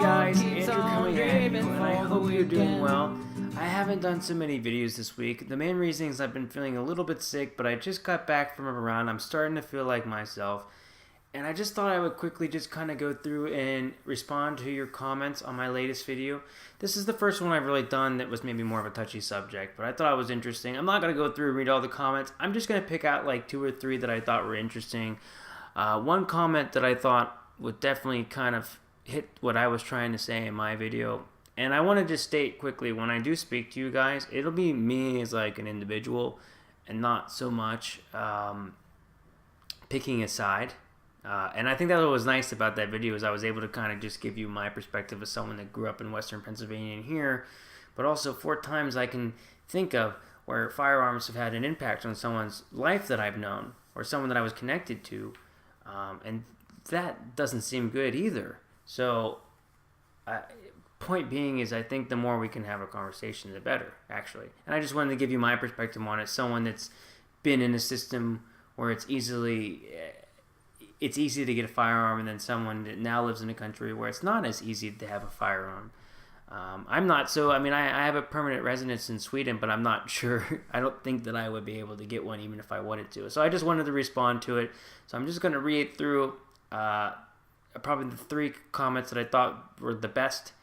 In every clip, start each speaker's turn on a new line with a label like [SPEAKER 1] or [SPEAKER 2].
[SPEAKER 1] guys, Andrew coming at you, and I hope you're doing well. I haven't done so many videos this week. The main reason is I've been feeling a little bit sick, but I just got back from a run. I'm starting to feel like myself, and I just thought I would quickly just kind of go through and respond to your comments on my latest video. This is the first one I've really done that was maybe more of a touchy subject, but I thought it was interesting. I'm not going to go through and read all the comments. I'm just going to pick out like 2 or 3 that I thought were interesting. One comment that I thought would definitely kind of hit what I was trying to say in my video, and I want to just state quickly, when I do speak to you guys, it'll be me as like an individual and not so much picking a side. And I think that what was nice about that video is I was able to kind of just give you my perspective as someone that grew up in Western Pennsylvania and here, but also 4 times I can think of where firearms have had an impact on someone's life that I've known or someone that I was connected to, and that doesn't seem good either. So, point being is I think the more we can have a conversation, the better, actually. And I just wanted to give you my perspective on it. Someone that's been in a system where it's easy to get a firearm, and then someone that now lives in a country where it's not as easy to have a firearm. I'm not so, I have a permanent residence in Sweden, but I'm not sure. I don't think that I would be able to get one even if I wanted to. So I just wanted to respond to it. So I'm just going to read through probably the 3 comments that I thought were the best,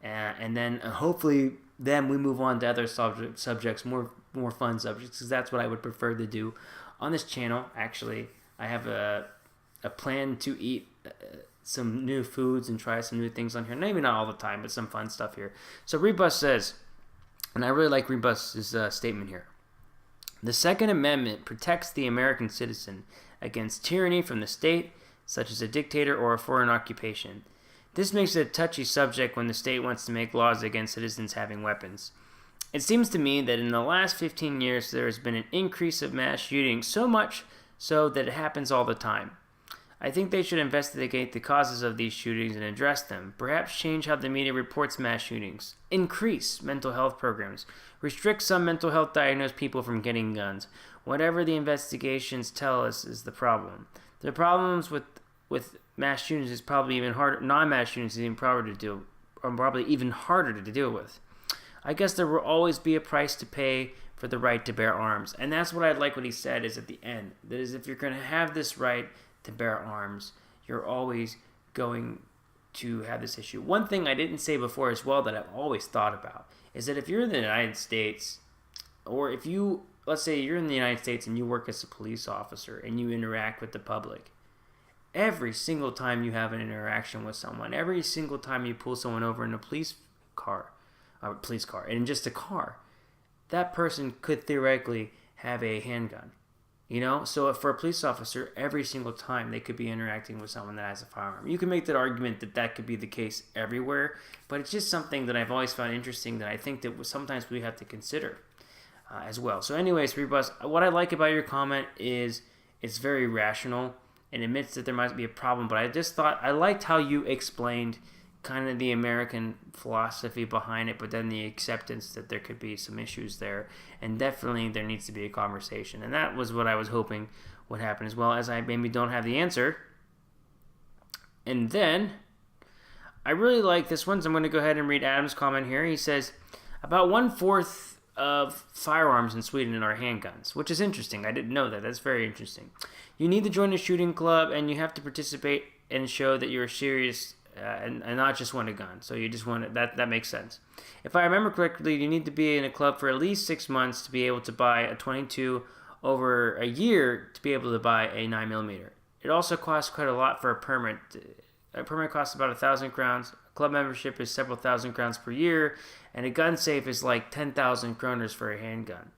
[SPEAKER 1] and then hopefully then we move on to other subjects, more fun subjects, because that's what I would prefer to do on this channel. Actually, I have a plan to eat some new foods and try some new things on here. Maybe not all the time, but some fun stuff here. So Rebus says, and I really like Rebus's statement here, the Second Amendment protects the American citizen against tyranny from the state, such as a dictator or a foreign occupation. This makes it a touchy subject when the state wants to make laws against citizens having weapons. It seems to me that in the last 15 years there has been an increase of mass shootings, so much so that it happens all the time. I think they should investigate the causes of these shootings and address them, perhaps change how the media reports mass shootings, increase mental health programs, restrict some mental health diagnosed people from getting guns. Whatever the investigations tell us is the problem. The problems with mass shootings is probably even harder. Non-mass shootings is even probably even harder to deal with. I guess there will always be a price to pay for the right to bear arms, and that's what I like what he said is at the end. That is, if you're going to have this right to bear arms, you're always going to have this issue. One thing I didn't say before as well that I've always thought about is that if you're in the United States, or if you, let's say you're in the United States and you work as a police officer and you interact with the public, every single time you have an interaction with someone, every single time you pull someone over in a police car, and just a car, that person could theoretically have a handgun. You know, so for a police officer, every single time they could be interacting with someone that has a firearm. You can make that argument that that could be the case everywhere, but it's just something that I've always found interesting that I think that sometimes we have to consider as well. So anyways, Rebus, what I like about your comment is it's very rational and admits that there might be a problem, but I just thought I liked how you explained kind of the American philosophy behind it, but then the acceptance that there could be some issues there, and definitely there needs to be a conversation, and that was what I was hoping would happen, as well as I maybe don't have the answer. And then I really like this one, so I'm going to go ahead and read Adam's comment here. He says, about 1/4 of firearms in Sweden are handguns, which is interesting. I didn't know that. That's very interesting. You need to join a shooting club, and you have to participate and show that you're serious and not just want a gun. So you just want it. That makes sense. If I remember correctly, you need to be in a club for at least 6 months to be able to buy a .22, over a year to be able to buy a 9mm. It also costs quite a lot for a permit. A permit costs about 1,000 crowns. A club membership is several thousand crowns per year, and a gun safe is like 10,000 kroners for a handgun.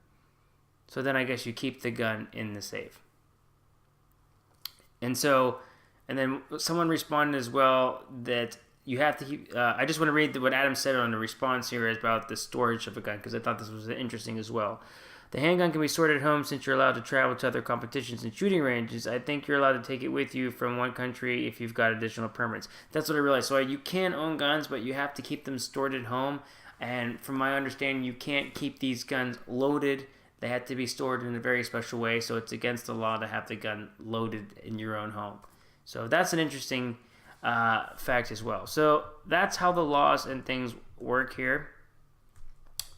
[SPEAKER 1] So then I guess you keep the gun in the safe. And then someone responded as well that you have to keep, I just want to read what Adam said on the response here about the storage of a gun, because I thought this was interesting as well. The handgun can be stored at home since you're allowed to travel to other competitions and shooting ranges. I think you're allowed to take it with you from one country if you've got additional permits. That's what I realized. So you can own guns, but you have to keep them stored at home. And from my understanding, you can't keep these guns loaded. They have to be stored in a very special way, so it's against the law to have the gun loaded in your own home. So that's an interesting fact as well. So that's how the laws and things work here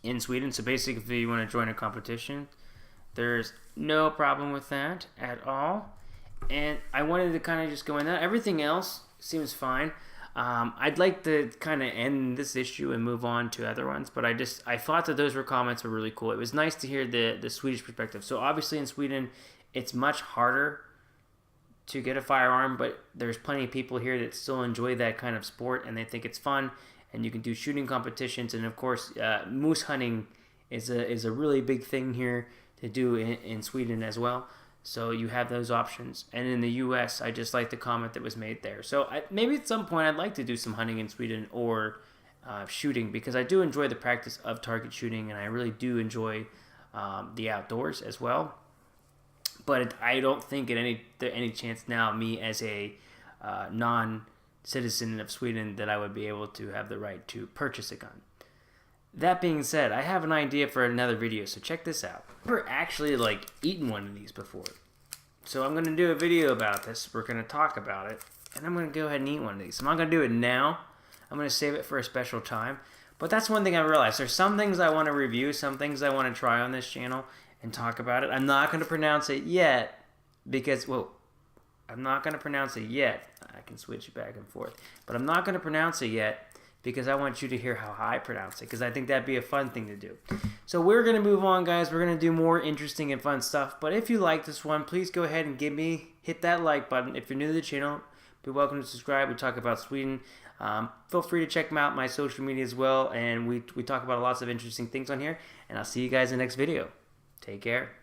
[SPEAKER 1] in Sweden. So basically, if you want to join a competition, there's no problem with that at all. And I wanted to kind of just go in that. Everything else seems fine. I'd like to kind of end this issue and move on to other ones, but I thought that those comments were really cool. It was nice to hear the Swedish perspective. So obviously in Sweden, it's much harder to get a firearm, but there's plenty of people here that still enjoy that kind of sport and they think it's fun. And you can do shooting competitions, and of course, moose hunting is a really big thing here to do in Sweden as well. So you have those options. And in the U.S., I just like the comment that was made there. So maybe at some point I'd like to do some hunting in Sweden or shooting, because I do enjoy the practice of target shooting, and I really do enjoy the outdoors as well. But I don't think at any chance now, me as a non-citizen of Sweden, that I would be able to have the right to purchase a gun. That being said, I have an idea for another video, so check this out. I've never actually eaten one of these before. So I'm going to do a video about this. We're going to talk about it, and I'm going to go ahead and eat one of these. I'm not going to do it now. I'm going to save it for a special time. But that's one thing I realized. There's some things I want to review, some things I want to try on this channel and talk about it. I'm not going to pronounce it yet because, I'm not going to pronounce it yet. I can switch it back and forth. But I'm not going to pronounce it yet, because I want you to hear how I pronounce it, because I think that'd be a fun thing to do. So we're going to move on, guys. We're going to do more interesting and fun stuff. But if you like this one, please go ahead and hit that like button. If you're new to the channel, be welcome to subscribe. We talk about Sweden. Feel free to check out my social media as well. And we talk about lots of interesting things on here. And I'll see you guys in the next video. Take care.